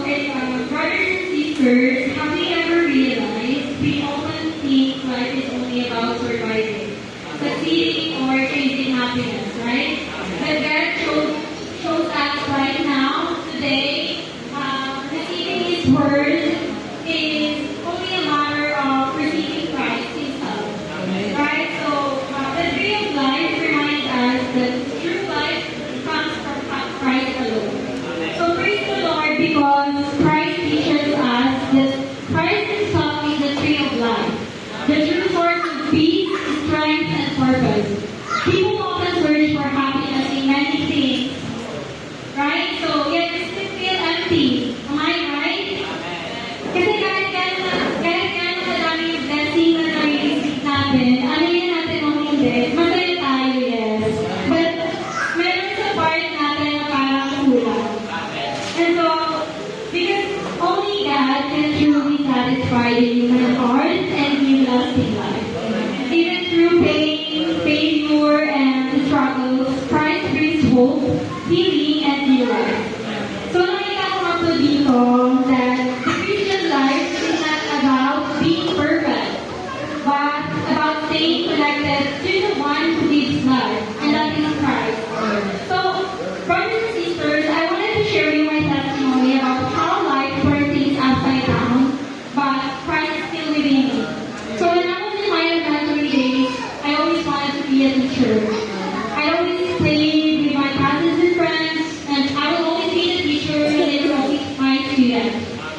brothers and sisters, have we ever realized we often think life is only about surviving, succeeding, or chasing happiness, right? But God shows us right now, today, receiving His word is only a matter of receiving Christ Himself, right? So the tree of life reminds us that true life comes from Christ alone. So praise the Lord because Christ teaches us that Christ Himself is the tree of life, the true source of peace, strength, and purpose. People often search for happiness in many things, right? So yet it still feel empty. Am I right? Kasi kahit gano'n kadaming blessing na nare-receive natin, ano yun natin o hindi, masaya tayo, yes. But meron sa part natin na parang kulang. And so, because only God can truly satisfy the human heart and give lasting life. Even through pain, failure, and struggles, Christ brings hope, healing, and new life. So nakita ko nga po dito that the Christian life is not about being perfect, but about staying connected to the one who gives life, and that is Christ. So, brothers and sisters, I wanted to share you my testimony about how life turned things upside down, but Christ is still within me. So when I was in my elementary days, I always wanted to be a teacher. I always played with my cousins and friends, and I will always be the teacher, and they will always be my students.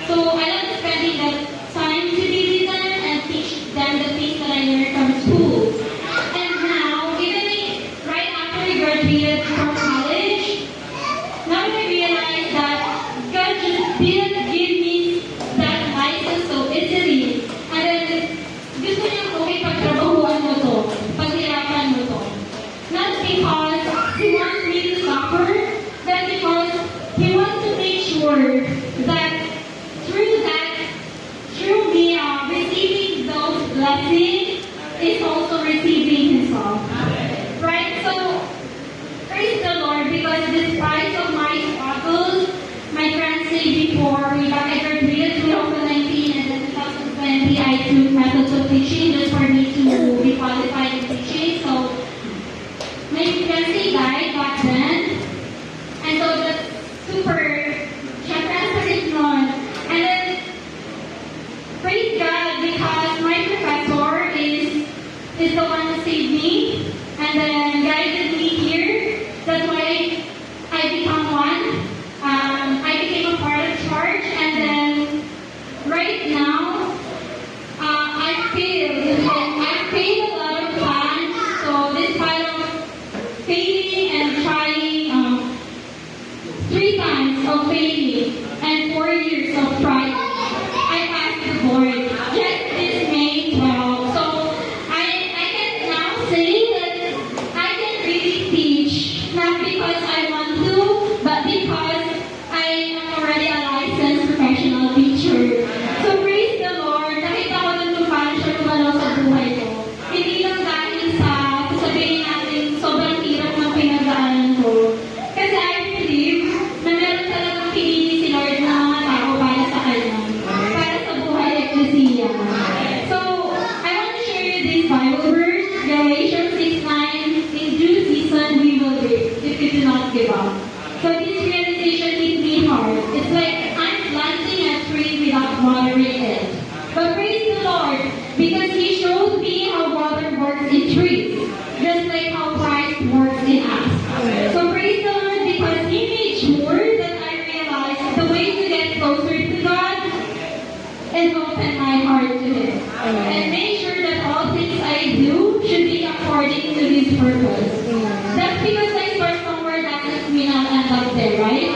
So I love spending that time to be with them and teach them the things that I learned from school. And now, right after I graduated from college, now I realize that God just didn't give me that license so easily. And then, gusto niya, okay, pagtrabahuan mo to, paghirapan mo to. Not because He wants me to suffer, but because He wants to make sure that through me receiving those blessings, is also receiving Himself. Right? So, praise the Lord because despite of my struggles, my friends said before, way back I graduated 2019 and then 2020 I took methods of teaching just for me to be qualified in teaching. So, my friends they died back then. And so that's super, syempre ang sakit nun. And then, praise God because my professor is the one who saved me and then guided me here. That's why I become one. I became a part of church and then right now I failed a lot of times. So despite of failing and trying 3 times of failing and 4 years of trying, I passed the board just this May 12. So I can now say that I can really teach, not because I want to, but because I am already a licensed professional teacher. So praise the Lord, nakita ko dun kung paano siya gumalaw sa buhay ko. Hindi lang dahil sa sasabihin natin sobrang hirap ng pinagdaanan ko. Kasi I believe na meron talagang pinili si Lord na mga tao para sa Kanya. Para sa buhay ecclesia. So, I want to share you this Bible verse, Galatians 6:9. In due season we will reap if we do not give up. So this realization hit me hard. It's like I'm planting a tree without watering it. But praise the Lord, because He showed me how water works in trees, just like how Christ works in us. So praise the Lord, because He made sure that I realized the way to get closer to God is open my heart to Him. And make sure that all things I do should be according to His purpose. That's because I start somewhere that doesn't mean I'll end up there, right?